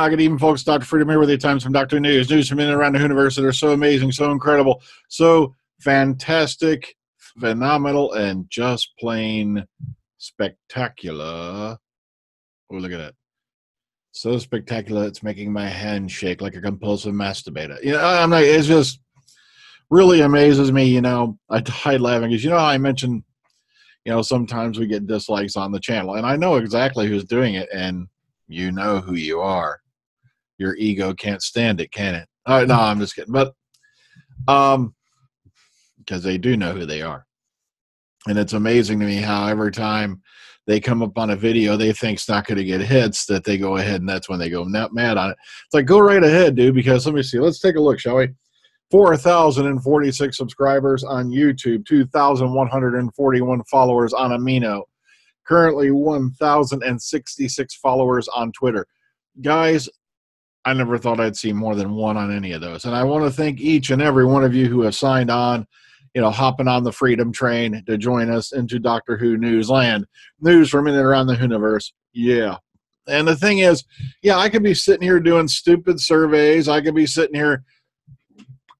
good evening, folks. Dr. Freedom here with you. Times from Dr. News. News from in and around the universe that are so amazing, so incredible, so fantastic, phenomenal, and just plain spectacular. Oh, look at that. So spectacular, it's making my hand shake like a compulsive masturbator. You know, I'm not, it's just really amazes me, you know. I died laughing because, you know, I mentioned, you know, sometimes we get dislikes on the channel, and I know exactly who's doing it, and you know who you are. Your ego can't stand it, can it? No, I'm just kidding. But because they do know who they are. And it's amazing to me how every time they come up on a video they think it's not going to get hits, that they go ahead and that's when they go mad on it. It's like, go right ahead, dude, because let me see. Let's take a look, shall we? 4,046 subscribers on YouTube, 2,141 followers on Amino, currently 1,066 followers on Twitter. Guys, I never thought I'd see more than one on any of those. And I want to thank each and every one of you who have signed on, you know, hopping on the Freedom Train to join us into Doctor Who News Land. News from in and around the universe. Yeah. And the thing is, yeah, I could be sitting here doing stupid surveys. I could be sitting here.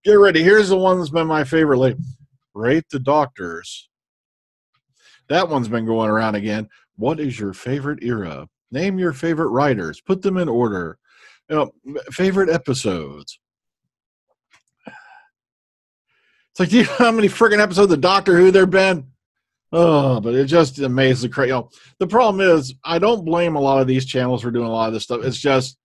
Get ready. Here's the one that's been my favorite lately. Rate the Doctors. That one's been going around again. What is your favorite era? Name your favorite writers. Put them in order. You know, favorite episodes. It's like, do you know how many freaking episodes of Doctor Who there have been? Oh, but it just amazes the crazy. You know, the problem is, I don't blame a lot of these channels for doing a lot of this stuff. It's just,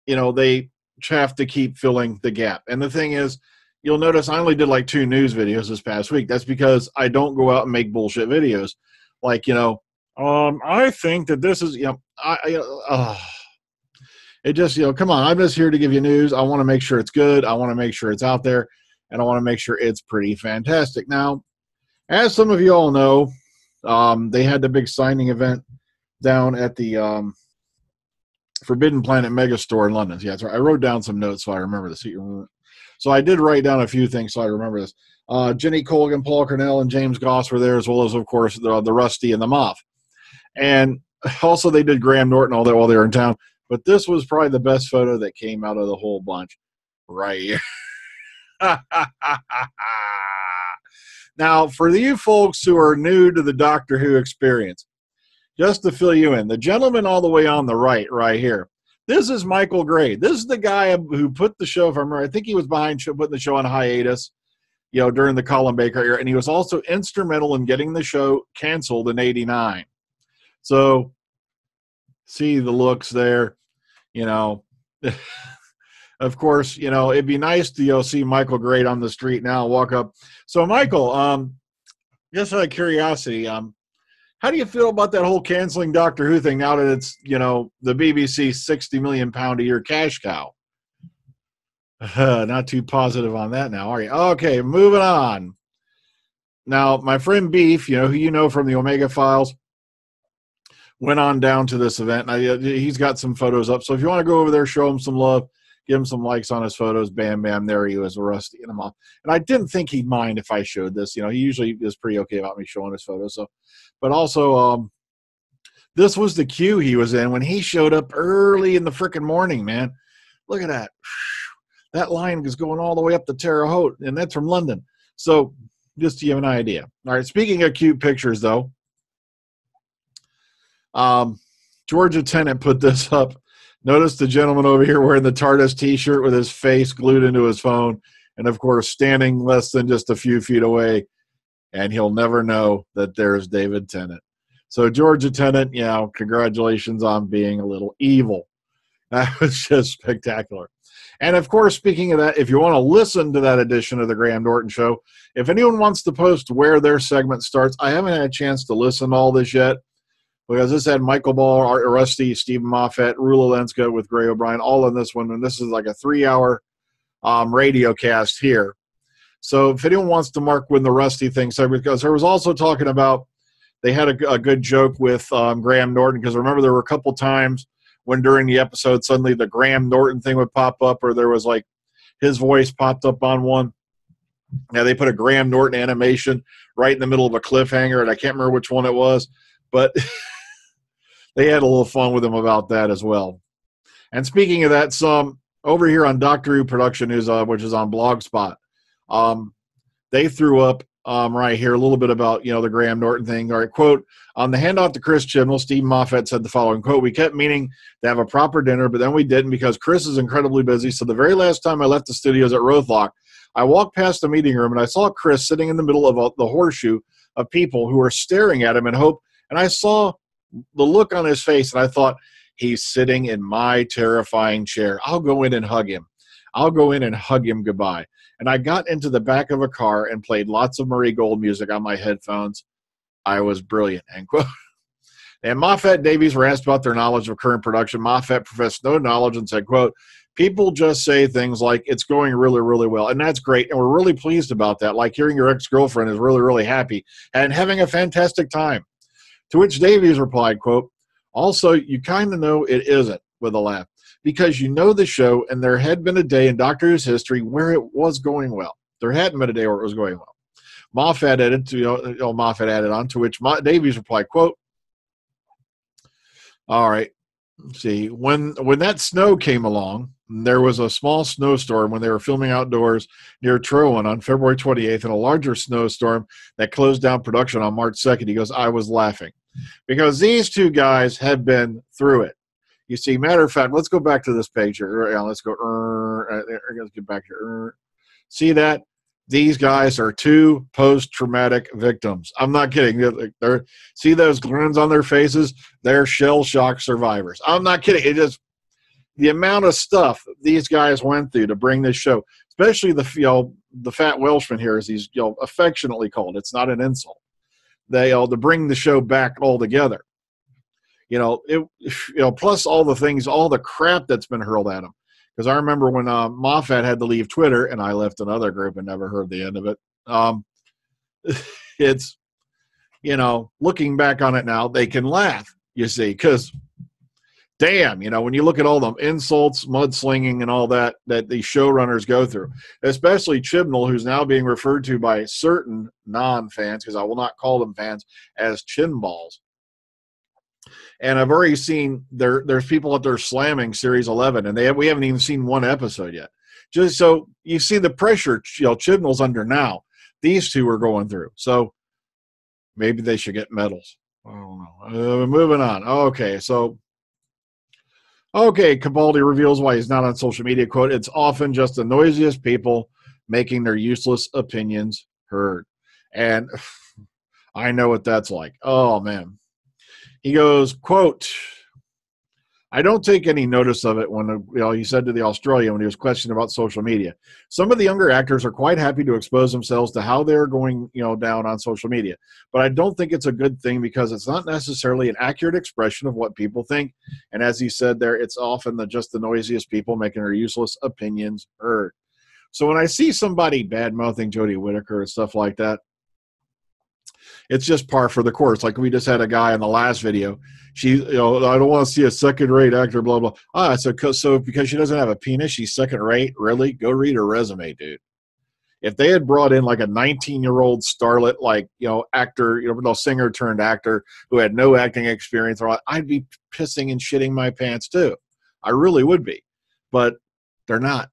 you know, they have to keep filling the gap. And the thing is, you'll notice I only did like 2 news videos this past week. That's because I don't go out and make bullshit videos. Like, you know, I think that this is, you know, it just, you know, come on, I'm just here to give you news. I want to make sure it's good. I want to make sure it's out there. And I want to make sure it's pretty fantastic. Now, as some of you all know, they had the big signing event down at the Forbidden Planet Megastore in London. Yeah, that's right. I wrote down some notes so I remember this. So I did write down a few things so I remember this. Jenny Colgan, Paul Cornell, and James Goss were there, as well as, of course, the Rusty and the Moff. And also they did Graham Norton all that while they were in town. But this was probably the best photo that came out of the whole bunch right here. Now, for you folks who are new to the Doctor Who experience, just to fill you in, the gentleman all the way on the right here, this is Michael Gray. This is the guy who put the show, if I remember, I think he was behind putting the show on hiatus, you know, during the Colin Baker era, and he was also instrumental in getting the show canceled in '89. So, see the looks there, you know. Of course, you know, it'd be nice to, you know, see Michael Gray on the street now, walk up. So, Michael, just out of curiosity, how do you feel about that whole canceling Doctor Who thing now that it's, you know, the BBC's £60 million a year cash cow? Not too positive on that now, are you? Okay, moving on. Now, my friend Beef, you know, who you know from the Omega Files, went on down to this event. And he's got some photos up. So if you want to go over there, show him some love, give him some likes on his photos. Bam, bam, there he was, Rusty and Moff. And I didn't think he'd mind if I showed this. You know, he usually is pretty okay about me showing his photos. So, but also, this was the queue he was in when he showed up early in the freaking morning, man. Look at that. That line is going all the way up to Terre Haute, and that's from London. So, just to give an idea. All right, speaking of cute pictures, though, Georgia Tennant put this up. Notice the gentleman over here wearing the TARDIS T-shirt with his face glued into his phone, and of course standing less than just a few feet away, and he'll never know that there's David Tennant. So Georgia Tennant, you know, congratulations on being a little evil. That was just spectacular. And of course, speaking of that, if you want to listen to that edition of the Graham Norton Show, if anyone wants to post where their segment starts, I haven't had a chance to listen to all this yet, because this had Michael Ball, Art Rusty, Stephen Moffat, Rula Lenska with Gray O'Brien, all in this one. And this is like a 3-hour radio cast here. So if anyone wants to mark when the Rusty thing started, because there was also talking about, they had a good joke with Graham Norton, because remember there were a couple times when during the episode suddenly the Graham Norton thing would pop up, or there was like his voice popped up on one. Now they put a Graham Norton animation right in the middle of a cliffhanger, and I can't remember which one it was, but they had a little fun with him about that as well. And speaking of that, some over here on Doctor Who Production News, which is on Blogspot, they threw up right here a little bit about, the Graham Norton thing. All right, quote, on the handoff to Chris Chibnall, Steve Moffat said the following, quote, we kept meaning to have a proper dinner, but then we didn't because Chris is incredibly busy. So the very last time I left the studios at Rothlock, I walked past the meeting room and I saw Chris sitting in the middle of the horseshoe of people who were staring at him in hope. And I saw the look on his face and I thought, he's sitting in my terrifying chair. I'll go in and hug him. I'll go in and hug him goodbye. And I got into the back of a car and played lots of Marie Gold music on my headphones. I was brilliant, end quote. And Moffat and Davies were asked about their knowledge of current production. Moffat professed no knowledge and said, quote, people just say things like, it's going really, really well. And that's great. And we're really pleased about that. Like hearing your ex-girlfriend is really, really happy and having a fantastic time. To which Davies replied, quote, also, you kind of know it isn't, with a laugh, because you know the show and there had been a day in Doctor Who's history where it was going well. There hadn't been a day where it was going well. Moffat added on, to which Davies replied, quote, all right, let's see, when that snow came along, there was a small snowstorm when they were filming outdoors near Trowan on February 28th and a larger snowstorm that closed down production on March 2nd. He goes, I was laughing because these two guys had been through it. You see, matter of fact, let's go back to this page here. Let's go. Let's get back here. See that? These guys are two post-traumatic victims. I'm not kidding. See those grins on their faces? They're shell shock survivors. I'm not kidding. It just the amount of stuff these guys went through to bring this show, especially the fat Welshman here, as he's affectionately called. It's not an insult. They to bring the show back all together. Plus all the things, all the crap that's been hurled at him. Because I remember when Moffat had to leave Twitter, and I left another group and never heard the end of it. It's, looking back on it now, they can laugh, you see, because, damn, when you look at all the insults, mudslinging, and all that the showrunners go through, especially Chibnall, who's now being referred to by certain non-fans, because I will not call them fans, as chin balls. And I've already seen there's people out there slamming Series 11, and we haven't even seen one episode yet. Just so you see the pressure Chibnall's under now. These two are going through. So maybe they should get medals. I don't know. Moving on. Okay, Capaldi reveals why he's not on social media. Quote, it's often just the noisiest people making their useless opinions heard. And I know what that's like. Oh, man. He goes, quote, I don't take any notice of it when, he said to the Australian when he was questioned about social media. Some of the younger actors are quite happy to expose themselves to how they're going, down on social media. But I don't think it's a good thing because it's not necessarily an accurate expression of what people think. And as he said there, it's often just the noisiest people making their useless opinions heard. So when I see somebody bad-mouthing Jodie Whittaker and stuff like that, it's just par for the course. Like we just had a guy in the last video. She, I don't want to see a second-rate actor, blah, blah. So because she doesn't have a penis, she's second-rate? Really? Go read her resume, dude. If they had brought in like a 19-year-old starlet, actor, singer turned actor who had no acting experience, I'd be pissing and shitting my pants too. I really would be. But they're not.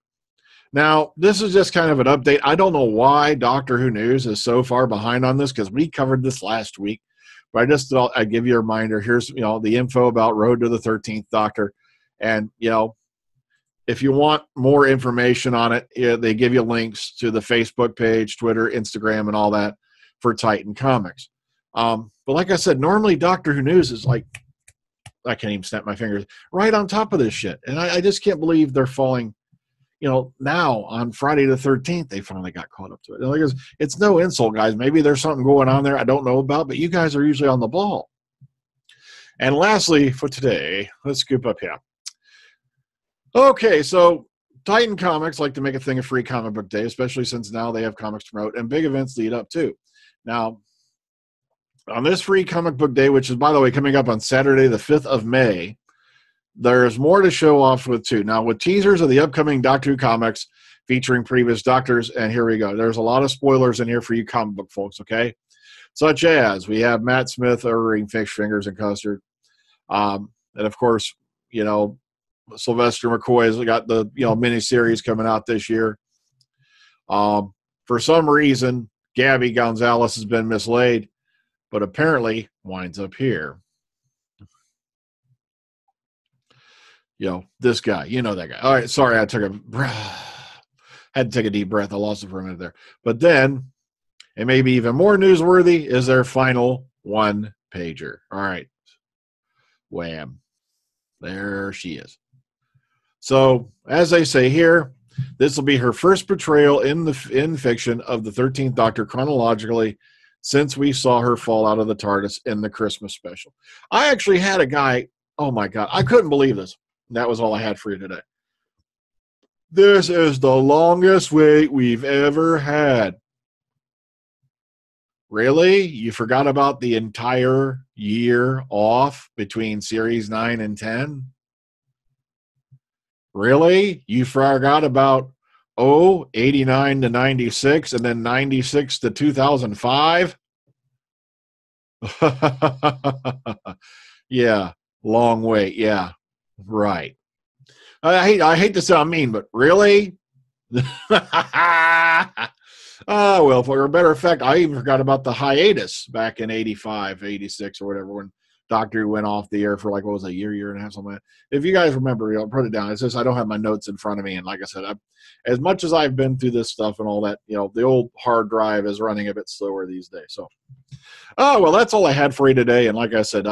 Now, this is just kind of an update. I don't know why Doctor Who News is so far behind on this because we covered this last week. But I just thought I'd give you a reminder. Here's, the info about Road to the 13th Doctor. And, if you want more information on it, they give you links to the Facebook page, Twitter, Instagram, and all that for Titan Comics. But like I said, normally Doctor Who News is like, I can't even snap my fingers, right on top of this shit. And I just can't believe they're falling. Now on Friday the 13th, they finally got caught up to it. It's no insult, guys. Maybe there's something going on there I don't know about, but you guys are usually on the ball. And lastly, for today, let's scoop up here. Okay, so Titan Comics like to make a thing of Free Comic Book Day, especially since now they have comics to promote and big events lead up too. Now, on this Free Comic Book Day, which is, by the way, coming up on Saturday the 5th of May, there's more to show off with too. Now, with teasers of the upcoming Doctor Who comics featuring previous Doctors, and here we go. There's a lot of spoilers in here for you comic book folks, okay? Such as we have Matt Smith ordering fish fingers and custard. And, of course, Sylvester McCoy's got the miniseries coming out this year. For some reason, Gabby Gonzalez has been mislaid, but apparently winds up here. This guy, that guy. All right, sorry, I took had to take a deep breath. I lost it for a minute there. But then, and maybe even more newsworthy, is their final one-pager. All right. Wham. There she is. So, as they say here, this will be her first portrayal in fiction of the 13th Doctor chronologically since we saw her fall out of the TARDIS in the Christmas special. I actually had a guy, oh my God, I couldn't believe this. That was all I had for you today. This is the longest wait we've ever had. Really? You forgot about the entire year off between Series 9 and 10? Really? You forgot about 89 to 96 and then 96 to 2005? Yeah, long wait. Yeah, right. I hate to sound mean, but really? Well, for a better effect, I even forgot about the hiatus back in 85, 86 or whatever, when Doctor Who went off the air for like, what was it, a year and a half, something like that. If you guys remember, put it down. It's just I don't have my notes in front of me. And like I said, as much as I've been through this stuff and all that, the old hard drive is running a bit slower these days. So, well, that's all I had for you today. And like I said,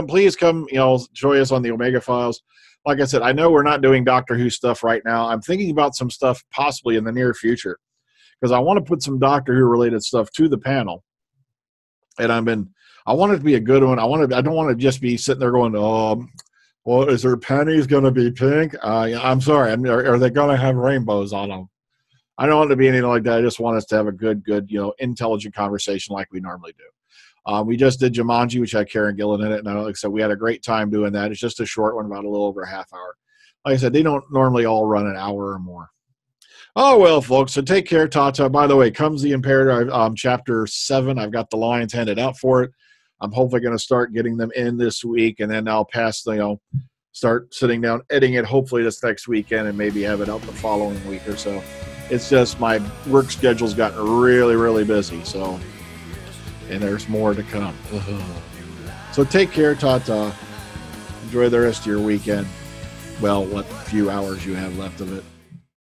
please come, join us on the Omega Files. Like I said, I know we're not doing Doctor Who stuff right now. I'm thinking about some stuff possibly in the near future, because I want to put some Doctor Who related stuff to the panel. And I want it to be a good one. I don't want to just be sitting there going, well, is her panties going to be pink? I'm sorry. Are they going to have rainbows on them? I don't want it to be anything like that. I just want us to have a good, intelligent conversation like we normally do. We just did Jumanji, which had Karen Gillan in it. And like I said, we had a great time doing that. It's just a short one, about a little over a half hour. Like I said, they don't normally all run an hour or more. Oh, well, folks, so take care, Tata. By the way, comes the Imperator, Chapter 7. I've got the lines handed out for it. I'm hopefully going to start getting them in this week, and then I'll start sitting down, editing it hopefully this next weekend, and maybe have it out the following week or so. It's just my work schedule's gotten really, really busy, so, and there's more to come. So take care, Tata. Enjoy the rest of your weekend. Well, what few hours you have left of it.